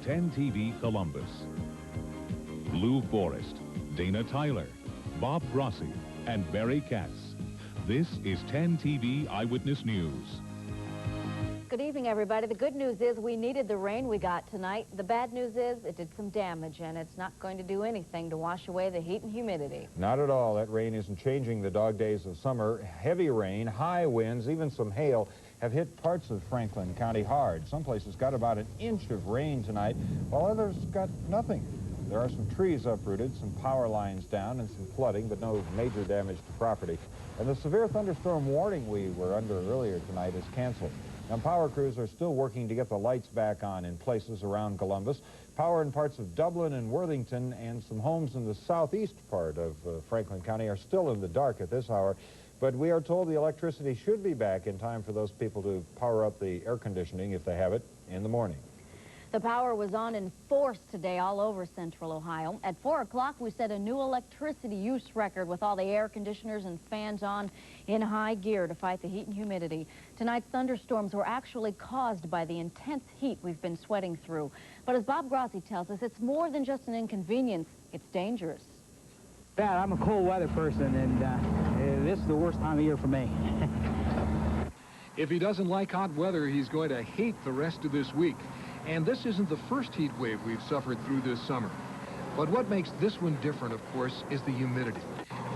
10 TV Columbus. Lou Forrest, Dana Tyler, Bob Grossi, and Barry Katz. This is 10 TV Eyewitness News. Good evening, everybody. The good news is we needed the rain we got tonight. The bad news is it did some damage, and it's not going to do anything to wash away the heat and humidity. Not at all. That rain isn't changing the dog days of summer. Heavy rain, high winds, even some hail have hit parts of Franklin County hard. Some places got about an inch of rain tonight, while others got nothing. There are some trees uprooted, some power lines down, and some flooding, but no major damage to property. And the severe thunderstorm warning we were under earlier tonight is canceled. Now, power crews are still working to get the lights back on in places around Columbus. Power in parts of Dublin and Worthington and some homes in the southeast part of Franklin County are still in the dark at this hour. But we are told the electricity should be back in time for those people to power up the air conditioning, if they have it, in the morning. The power was on in force today all over central Ohio. At 4 o'clock, we set a new electricity use record with all the air conditioners and fans on in high gear to fight the heat and humidity. Tonight's thunderstorms were actually caused by the intense heat we've been sweating through. But as Bob Grossi tells us, it's more than just an inconvenience. It's dangerous. Yeah, I'm a cold weather person, and this is the worst time of year for me. If he doesn't like hot weather, he's going to hate the rest of this week. And this isn't the first heat wave we've suffered through this summer. But what makes this one different, of course, is the humidity.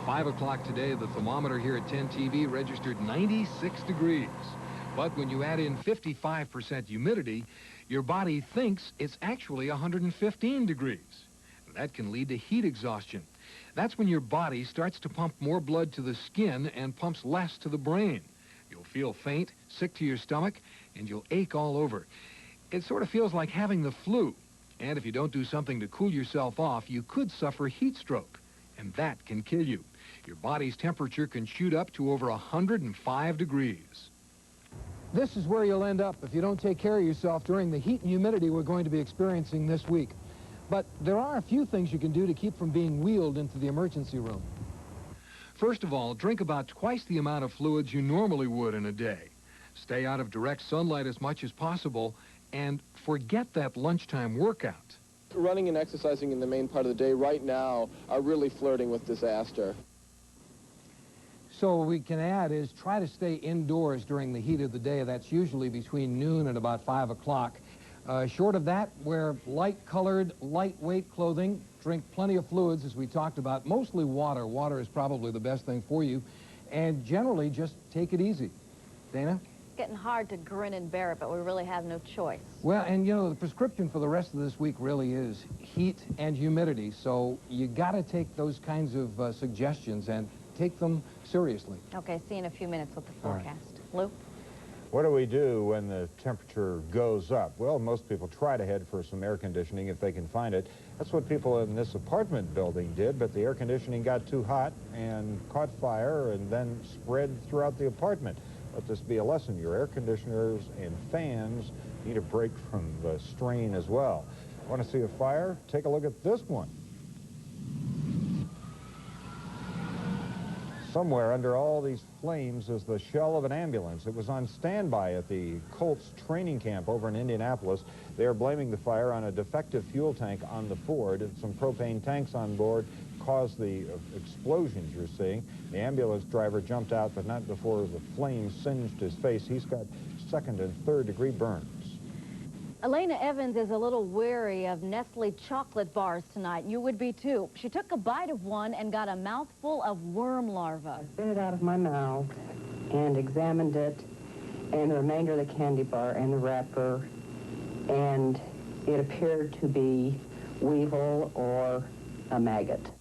5 o'clock today, the thermometer here at 10 TV registered 96 degrees. But when you add in 55% humidity, your body thinks it's actually 115 degrees. That can lead to heat exhaustion. That's when your body starts to pump more blood to the skin and pumps less to the brain. You'll feel faint, sick to your stomach, and you'll ache all over. It sort of feels like having the flu. And if you don't do something to cool yourself off, you could suffer heat stroke. And that can kill you. Your body's temperature can shoot up to over 105 degrees. This is where you'll end up if you don't take care of yourself during the heat and humidity we're going to be experiencing this week. But there are a few things you can do to keep from being wheeled into the emergency room. First of all, drink about twice the amount of fluids you normally would in a day. Stay out of direct sunlight as much as possible, and forget that lunchtime workout. Running and exercising in the main part of the day right now are really flirting with disaster. So what we can add is try to stay indoors during the heat of the day. That's usually between noon and about 5 o'clock. Short of that, wear light-colored, lightweight clothing. Drink plenty of fluids, as we talked about. Mostly water. Water is probably the best thing for you. And generally, just take it easy. Dana? Getting hard to grin and bear it, but we really have no choice. Well, and you know, the prescription for the rest of this week really is heat and humidity. So you got to take those kinds of suggestions and take them seriously. Okay, see you in a few minutes with the forecast. Lou? What do we do when the temperature goes up? Well, most people try to head for some air conditioning if they can find it. That's what people in this apartment building did, but the air conditioning got too hot and caught fire and then spread throughout the apartment. Let this be a lesson. Your air conditioners and fans need a break from the strain as well. Want to see a fire? Take a look at this one. Somewhere under all these flames is the shell of an ambulance. It was on standby at the Colts training camp over in Indianapolis. They are blaming the fire on a defective fuel tank on the Ford. Some propane tanks on board caused the explosions you're seeing. The ambulance driver jumped out, but not before the flames singed his face. He's got second and third degree burns. Elena Evans is a little weary of Nestle chocolate bars tonight. You would be too. She took a bite of one and got a mouthful of worm larvae. I spit it out of my mouth and examined it and the remainder of the candy bar and the wrapper, and it appeared to be weevil or a maggot.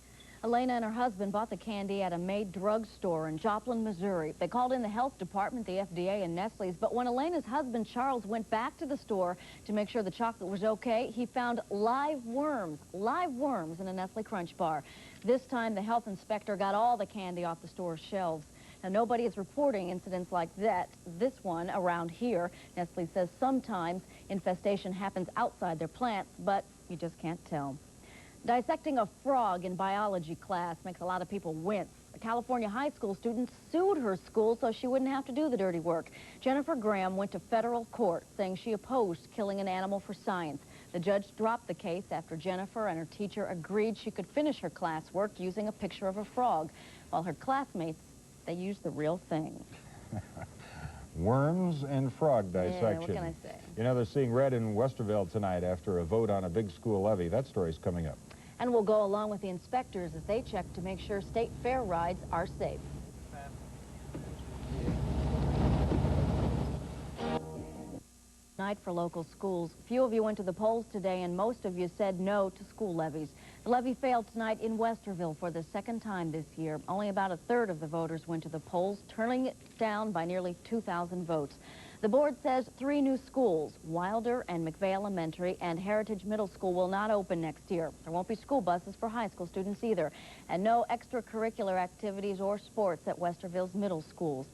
Elena and her husband bought the candy at a Maid drugstore in Joplin, Missouri. They called in the health department, the FDA, and Nestle's, but when Elena's husband, Charles, went back to the store to make sure the chocolate was okay, he found live worms in a Nestle Crunch bar. This time, the health inspector got all the candy off the store's shelves. Now, nobody is reporting incidents like this one around here. Nestle says sometimes infestation happens outside their plants, but you just can't tell. Dissecting a frog in biology class makes a lot of people wince. A California high school student sued her school so she wouldn't have to do the dirty work. Jennifer Graham went to federal court saying she opposed killing an animal for science. The judge dropped the case after Jennifer and her teacher agreed she could finish her classwork using a picture of a frog, while her classmates, they used the real thing. Worms and frog dissection. Yeah, what can I say? You know, they're seeing red in Westerville tonight after a vote on a big school levy. That story's coming up. And we'll go along with the inspectors as they check to make sure state fair rides are safe. Night for local schools. Few of you went to the polls today, and most of you said no to school levies. The levy failed tonight in Westerville for the second time this year. Only about a third of the voters went to the polls, turning it down by nearly 2,000 votes. The board says 3 new schools, Wilder and McVeigh Elementary and Heritage Middle School, will not open next year. There won't be school buses for high school students either, and no extracurricular activities or sports at Westerville's middle schools.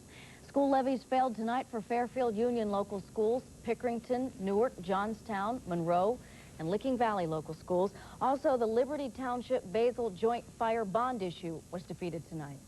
School levies failed tonight for Fairfield Union local schools, Pickerington, Newark, Johnstown, Monroe, and Licking Valley local schools. Also, the Liberty Township Basil Joint Fire Bond issue was defeated tonight.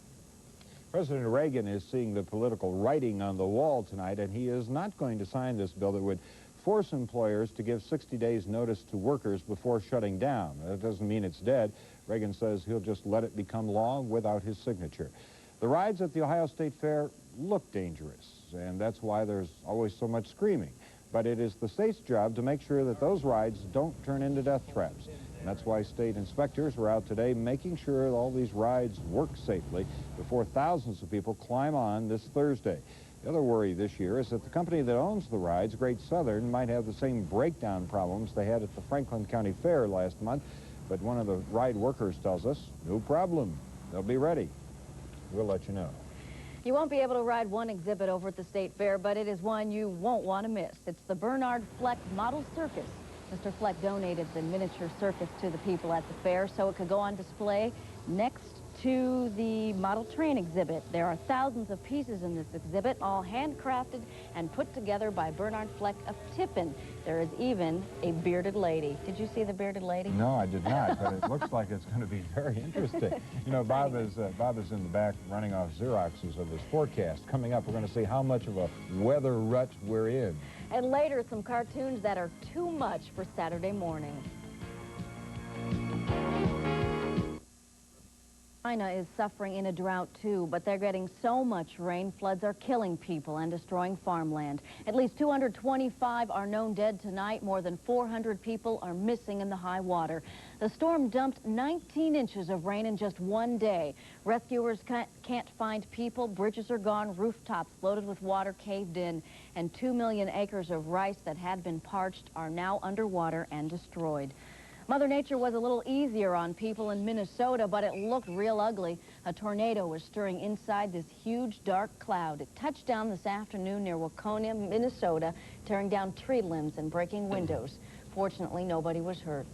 President Reagan is seeing the political writing on the wall tonight, and he is not going to sign this bill that would force employers to give 60 days notice to workers before shutting down. That doesn't mean it's dead. Reagan says he'll just let it become law without his signature. The rides at the Ohio State Fair look dangerous, and that's why there's always so much screaming. But it is the state's job to make sure that those rides don't turn into death traps. And that's why state inspectors are out today making sure all these rides work safely before thousands of people climb on this Thursday. The other worry this year is that the company that owns the rides, Great Southern, might have the same breakdown problems they had at the Franklin County Fair last month. But one of the ride workers tells us, no problem. They'll be ready. We'll let you know. You won't be able to ride one exhibit over at the State Fair, but it is one you won't want to miss. It's the Bernard Fleck Model Circus. Mr. Fleck donated the miniature circus to the people at the fair so it could go on display next to the model train exhibit. There are thousands of pieces in this exhibit, all handcrafted and put together by Bernard Fleck of Tippin. There is even a bearded lady. Did you see the bearded lady? No, I did not, but it looks like it's going to be very interesting. You know, Bob is in the back running off Xeroxes of his forecast. Coming up, we're going to see how much of a weather rut we're in. And later, some cartoons that are too much for Saturday morning. China is suffering in a drought too, but they're getting so much rain, floods are killing people and destroying farmland. At least 225 are known dead tonight. More than 400 people are missing in the high water. The storm dumped 19 inches of rain in just one day. Rescuers can't find people. Bridges are gone, rooftops floated with water caved in, and 2 million acres of rice that had been parched are now underwater and destroyed. Mother Nature was a little easier on people in Minnesota, but it looked real ugly. A tornado was stirring inside this huge dark cloud. It touched down this afternoon near Waconia, Minnesota, tearing down tree limbs and breaking windows. Fortunately, nobody was hurt.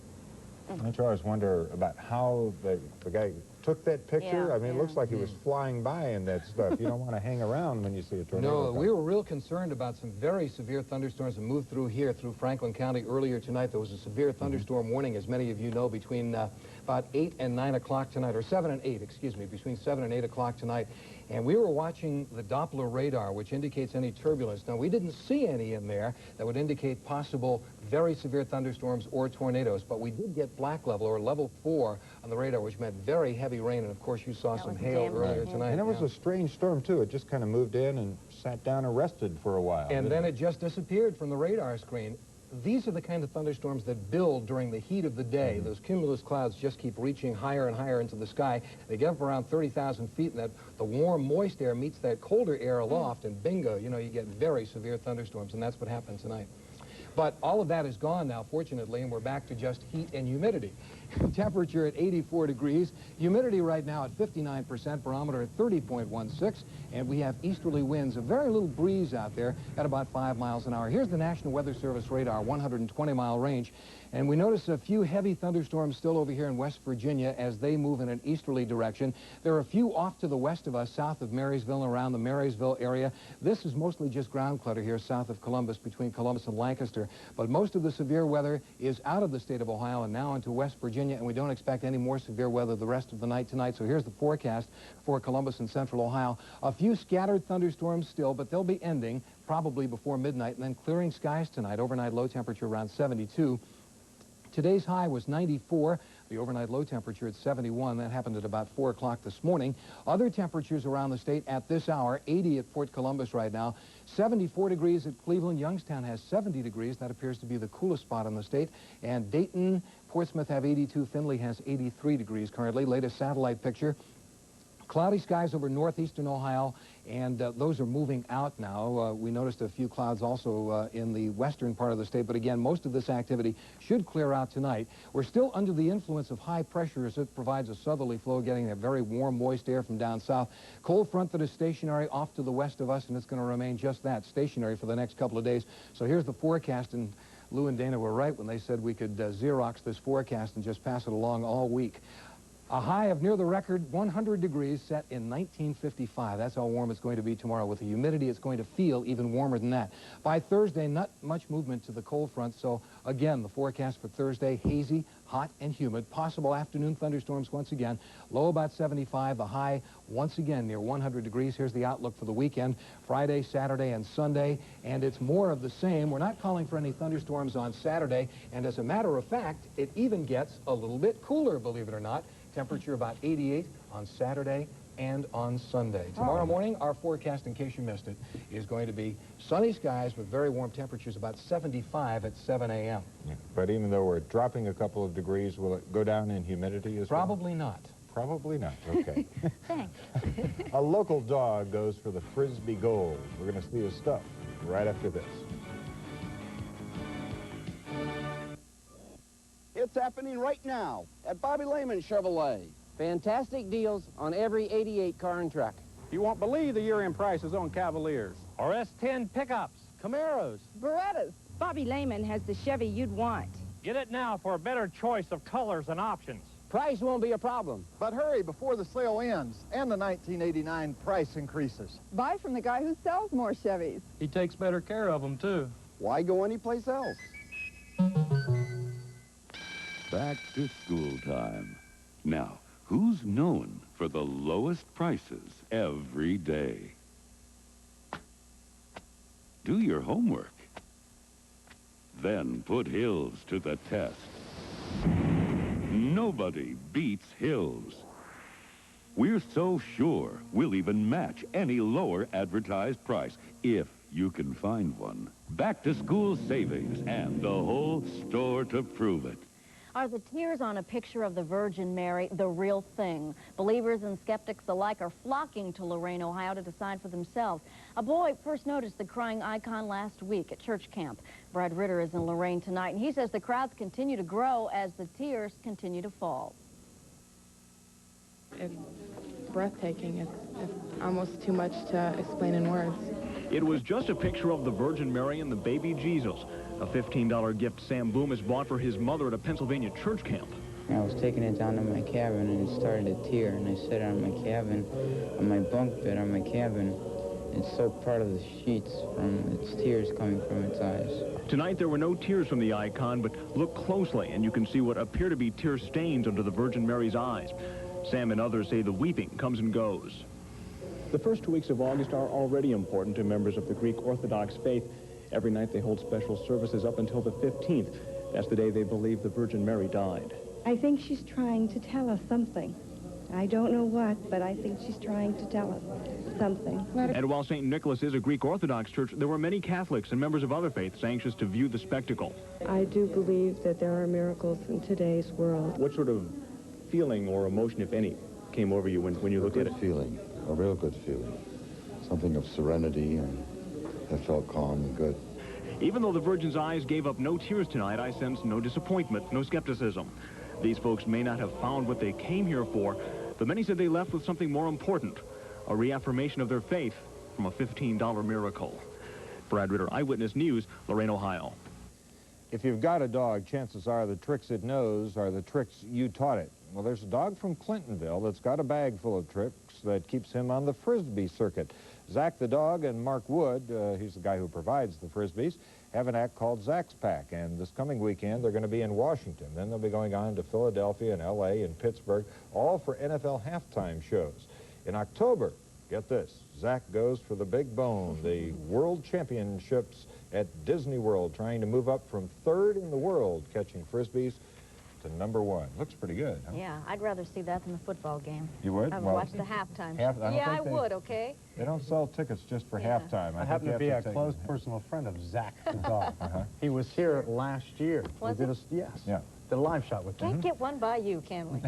Don't you always wonder about how the guy took that picture? Yeah, I mean, it looks like he was flying by in that stuff. You don't want to hang around when you see a tornado. No, we were real concerned about some very severe thunderstorms that moved through here, through Franklin County earlier tonight. There was a severe thunderstorm warning, as many of you know, between about 8 and 9 o'clock tonight, or 7 and 8, excuse me, between 7 and 8 o'clock tonight. And we were watching the Doppler radar, which indicates any turbulence. Now, we didn't see any in there that would indicate possible very severe thunderstorms or tornadoes, but we did get black level, or level 4, on the radar, which meant very heavy rain. And, of course, you saw some hail earlier tonight. And it was a strange storm, too. It just kind of moved in and sat down and rested for a while. And then it just disappeared from the radar screen. These are the kind of thunderstorms that build during the heat of the day. Those cumulus clouds just keep reaching higher and higher into the sky. They get up around 30,000 feet, and the warm, moist air meets that colder air aloft, and bingo, you know, you get very severe thunderstorms, and that's what happened tonight. But all of that is gone now, fortunately, and we're back to just heat and humidity. Temperature at 84 degrees, humidity right now at 59%, barometer at 30.16, and we have easterly winds, a very little breeze out there at about 5 miles an hour. Here's the National Weather Service radar, 120-mile range, and we notice a few heavy thunderstorms still over here in West Virginia as they move in an easterly direction. There are a few off to the west of us, south of Marysville and around the Marysville area. This is mostly just ground clutter here south of Columbus, between Columbus and Lancaster, but most of the severe weather is out of the state of Ohio and now into West Virginia, and we don't expect any more severe weather the rest of the night tonight. So here's the forecast for Columbus and central Ohio. A few scattered thunderstorms still, but they'll be ending probably before midnight, and then clearing skies tonight. Overnight low temperature around 72. Today's high was 94. The overnight low temperature at 71. That happened at about 4 o'clock this morning. Other temperatures around the state at this hour, 80 at Fort Columbus right now, 74 degrees at Cleveland. Youngstown has 70 degrees. That appears to be the coolest spot in the state. And Dayton, Portsmouth have 82. Findlay has 83 degrees currently. Latest satellite picture. Cloudy skies over northeastern Ohio, and those are moving out now. We noticed a few clouds also in the western part of the state, but again, most of this activity should clear out tonight. We're still under the influence of high pressure as it provides a southerly flow, getting a very warm, moist air from down south. Cold front that is stationary off to the west of us, and it's going to remain just that, stationary for the next couple of days. So here's the forecast, and Lou and Dana were right when they said we could Xerox this forecast and just pass it along all week. A high of near the record 100 degrees set in 1955. That's how warm it's going to be tomorrow. With the humidity, it's going to feel even warmer than that. By Thursday, not much movement to the cold front. So, again, the forecast for Thursday, hazy, hot, and humid. Possible afternoon thunderstorms once again. Low about 75. The high once again near 100 degrees. Here's the outlook for the weekend. Friday, Saturday, and Sunday. And it's more of the same. We're not calling for any thunderstorms on Saturday. And as a matter of fact, it even gets a little bit cooler, believe it or not. Temperature about 88 on Saturday and on Sunday. Tomorrow morning, our forecast, in case you missed it, is going to be sunny skies with very warm temperatures, about 75 at 7 a.m. Yeah, but even though we're dropping a couple of degrees, will it go down in humidity as well? Probably not. Probably not. Okay. Thanks. A local dog goes for the Frisbee Gold. We're going to see his stuff right after this. It's happening right now at Bobby Lehman Chevrolet. Fantastic deals on every 88 car and truck. You won't believe the year-end prices on Cavaliers. Or S10 pickups, Camaros, Berettas. Bobby Lehman has the Chevy you'd want. Get it now for a better choice of colors and options. Price won't be a problem. But hurry before the sale ends and the 1989 price increases. Buy from the guy who sells more Chevys. He takes better care of them, too. Why go anyplace else? Back to school time. Now, who's known for the lowest prices every day? Do your homework. Then put Hills to the test. Nobody beats Hills. We're so sure we'll even match any lower advertised price if you can find one. Back to school savings and the whole store to prove it. Are the tears on a picture of the Virgin Mary the real thing? Believers and skeptics alike are flocking to Lorain, Ohio to decide for themselves. A boy first noticed the crying icon last week at church camp. Brad Ritter is in Lorain tonight, and he says the crowds continue to grow as the tears continue to fall. It's breathtaking. It's almost too much to explain in words. It was just a picture of the Virgin Mary and the baby Jesus. A $15 gift Sam Boomis bought for his mother at a Pennsylvania church camp. I was taking it down to my cabin and it started to tear, and I sat on my cabin, on my bunk bed on my cabin. It soaked part of the sheets from its tears coming from its eyes. Tonight there were no tears from the icon, but look closely and you can see what appear to be tear stains under the Virgin Mary's eyes. Sam and others say the weeping comes and goes. The first 2 weeks of August are already important to members of the Greek Orthodox faith. Every night they hold special services up until the 15th. That's the day they believe the Virgin Mary died. I think she's trying to tell us something. I don't know what, but I think she's trying to tell us something. And while St. Nicholas is a Greek Orthodox church, there were many Catholics and members of other faiths anxious to view the spectacle. I do believe that there are miracles in today's world. What sort of feeling or emotion, if any, came over you when you looked at it? A real good feeling. Something of serenity, and I felt calm and good. Even though the Virgin's eyes gave up no tears tonight, I sense no disappointment, no skepticism. These folks may not have found what they came here for, but many said they left with something more important, a reaffirmation of their faith from a $15 miracle. Brad Ritter, Eyewitness News, Lorain, Ohio. If you've got a dog, chances are the tricks it knows are the tricks you taught it. Well, there's a dog from Clintonville that's got a bag full of tricks that keeps him on the Frisbee circuit. Zach the dog and Mark Wood, he's the guy who provides the Frisbees, have an act called Zach's Pack. And this coming weekend, they're going to be in Washington. Then they'll be going on to Philadelphia and L.A. and Pittsburgh, all for NFL halftime shows. In October, get this, Zach goes for the Big Bone, the World Championships at Disney World, trying to move up from 3rd in the world catching Frisbees to #1. Looks pretty good, huh? Yeah, I'd rather see that than the football game. You would? I would Well, watch the halftime. I would, okay? They don't sell tickets just for halftime. I happen to be a close personal friend of Zach the dog. He was here last year. Was we did he? Yes. Yeah. Did a live shot with him. Can't get one by you, can we?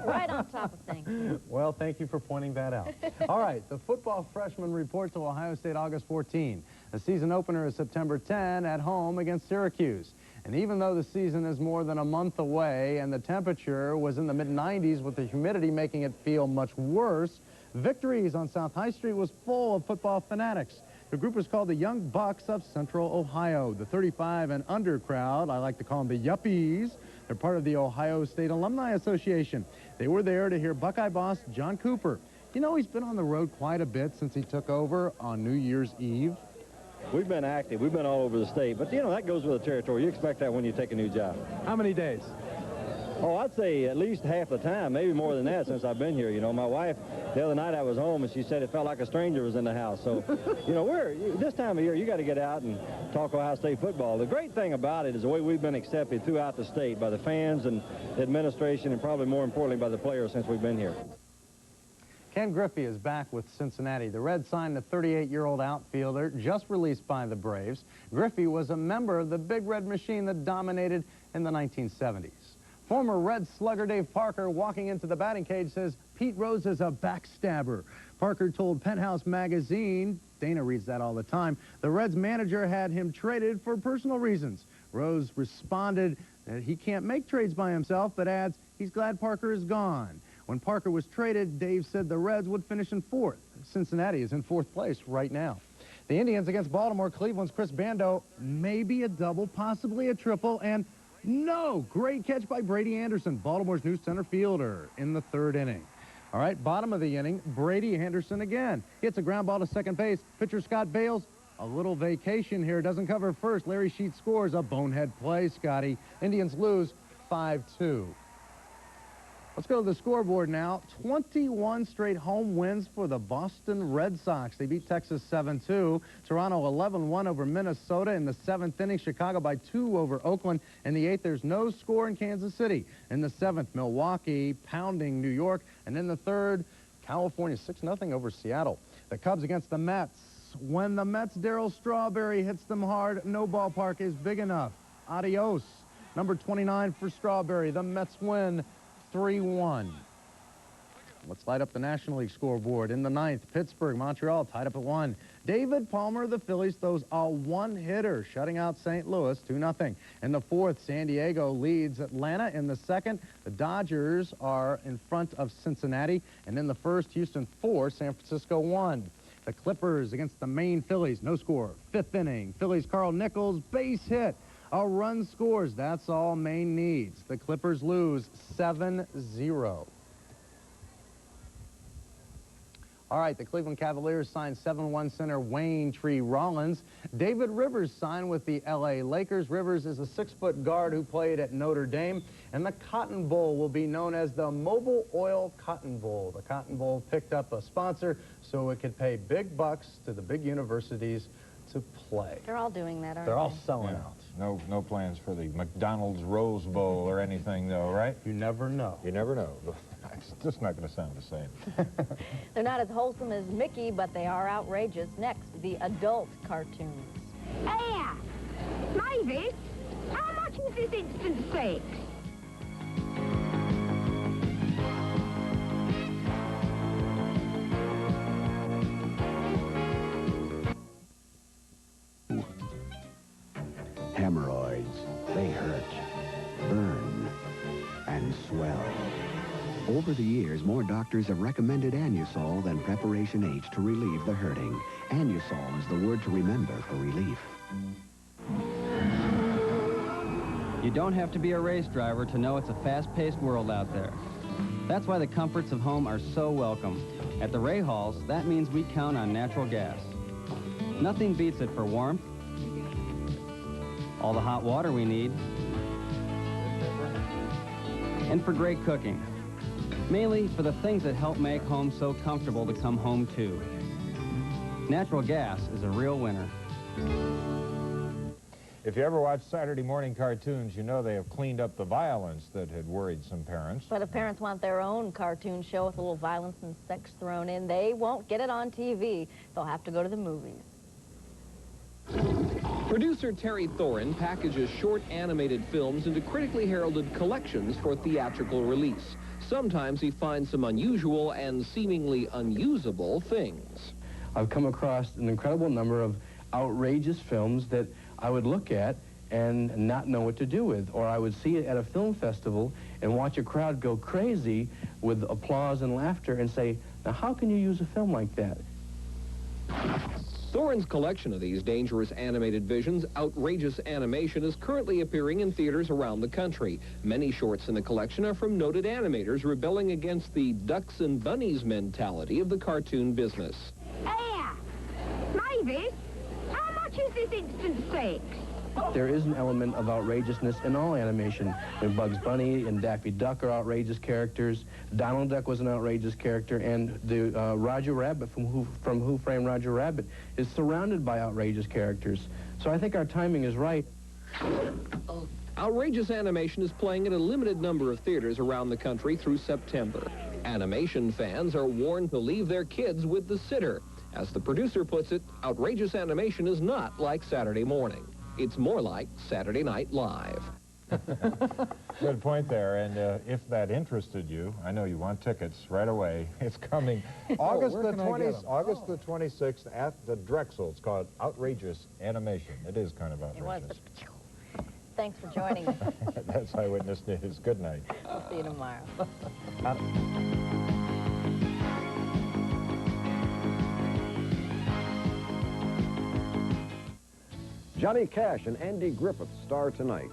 Right on top of things. Well, thank you for pointing that out. All right, the football freshman report to Ohio State August 14. The season opener is September 10 at home against Syracuse. And even though the season is more than a month away and the temperature was in the mid-90s with the humidity making it feel much worse, Victories on South High Street was full of football fanatics. The group was called the Young Bucks of Central Ohio. The 35 and under crowd, I like to call them the Yuppies. They're part of the Ohio State Alumni Association. They were there to hear Buckeye boss John Cooper. You know, he's been on the road quite a bit since he took over on New Year's Eve. We've been active. We've been all over the state. But, you know, that goes with the territory. You expect that when you take a new job. How many days? Oh, I'd say at least half the time, maybe more than that since I've been here. You know, my wife, the other night I was home, and she said it felt like a stranger was in the house. So, you know, this time of year, you got to get out and talk Ohio State football. The great thing about it is the way we've been accepted throughout the state by the fans and the administration, and probably more importantly by the players since we've been here. Ken Griffey is back with Cincinnati. The Reds signed the 38-year-old outfielder just released by the Braves. Griffey was a member of the Big Red Machine that dominated in the 1970s. Former Red slugger Dave Parker, walking into the batting cage, says Pete Rose is a backstabber. Parker told Penthouse magazine, Dana reads that all the time, the Reds manager had him traded for personal reasons. Rose responded that he can't make trades by himself, but adds he's glad Parker is gone. When Parker was traded, Dave said the Reds would finish in 4th. Cincinnati is in 4th place right now. The Indians against Baltimore, Cleveland's Chris Bando, maybe a double, possibly a triple, and no, great catch by Brady Anderson, Baltimore's new center fielder, in the 3rd inning. All right, bottom of the inning, Brady Anderson again. Hits a ground ball to second base. Pitcher Scott Bales, a little vacation here, doesn't cover first. Larry Sheets scores a bonehead play, Scotty. Indians lose 5-2. Let's go to the scoreboard now. 21 straight home wins for the Boston Red Sox. They beat Texas 7-2. Toronto 11-1 over Minnesota in the 7th inning. Chicago by 2 over Oakland. In the 8th, there's no score in Kansas City. In the 7th, Milwaukee pounding New York. And in the 3rd, California 6-0 over Seattle. The Cubs against the Mets. When the Mets' Darryl Strawberry hits them hard, no ballpark is big enough. Adios. Number 29 for Strawberry. The Mets win 3-1. Let's light up the National League scoreboard. In the 9th, Pittsburgh, Montreal tied up at 1. David Palmer of the Phillies throws a one-hitter, shutting out St. Louis 2-0. In the 4th, San Diego leads Atlanta. In the 2nd, the Dodgers are in front of Cincinnati. And in the 1st, Houston 4, San Francisco 1. The Clippers against the Maine Phillies, no score. 5th inning, Phillies Carl Nichols, base hit. A run scores. That's all Maine needs. The Clippers lose 7-0. All right, the Cleveland Cavaliers signed 7-1 center Wayne Tree Rollins. David Rivers signed with the L.A. Lakers. Rivers is a 6-foot guard who played at Notre Dame. And the Cotton Bowl will be known as the Mobile Oil Cotton Bowl. The Cotton Bowl picked up a sponsor so it could pay big bucks to the big universities to play. They're all doing that, aren't They're all they? selling out. No plans for the McDonald's Rose Bowl or anything, though, right? You never know. You never know. It's just not going to sound the same. They're not as wholesome as Mickey, but they are outrageous. Next, the adult cartoons. Hey, Mavis, how much is this instant steak? Hemorrhoids, they hurt, burn, and swell. Over the years, more doctors have recommended Anusol than Preparation H to relieve the hurting. Anusol is the word to remember for relief. You don't have to be a race driver to know it's a fast-paced world out there. That's why the comforts of home are so welcome. At the Ray Halls, that means we count on natural gas. Nothing beats it for warmth, all the hot water we need, and for great cooking. Mainly for the things that help make home so comfortable to come home to. Natural gas is a real winner. If you ever watch Saturday morning cartoons, you know they have cleaned up the violence that had worried some parents. But if parents want their own cartoon show with a little violence and sex thrown in, they won't get it on TV. They'll have to go to the movies. Producer Terry Thorin packages short animated films into critically heralded collections for theatrical release. Sometimes he finds some unusual and seemingly unusable things. I've come across an incredible number of outrageous films that I would look at and not know what to do with. Or I would see it at a film festival and watch a crowd go crazy with applause and laughter and say, now how can you use a film like that? Thorin's collection of these dangerous animated visions, Outrageous Animation, is currently appearing in theaters around the country. Many shorts in the collection are from noted animators rebelling against the ducks and bunnies mentality of the cartoon business. Here, Mavis, how much is this instant steak? There is an element of outrageousness in all animation. Bugs Bunny and Daffy Duck are outrageous characters. Donald Duck was an outrageous character, and the Roger Rabbit from Who Framed Roger Rabbit is surrounded by outrageous characters. So I think our timing is right. Outrageous Animation is playing at a limited number of theaters around the country through September. Animation fans are warned to leave their kids with the sitter. As the producer puts it, Outrageous Animation is not like Saturday morning. It's more like Saturday Night Live. Good point there, and if that interested you, I know you want tickets right away. It's coming August the 26th at the Drexel. It's called Outrageous Animation. It is kind of outrageous. Thanks for joining us. That's Eyewitness News. Good night. We'll see you tomorrow. Johnny Cash and Andy Griffith star tonight.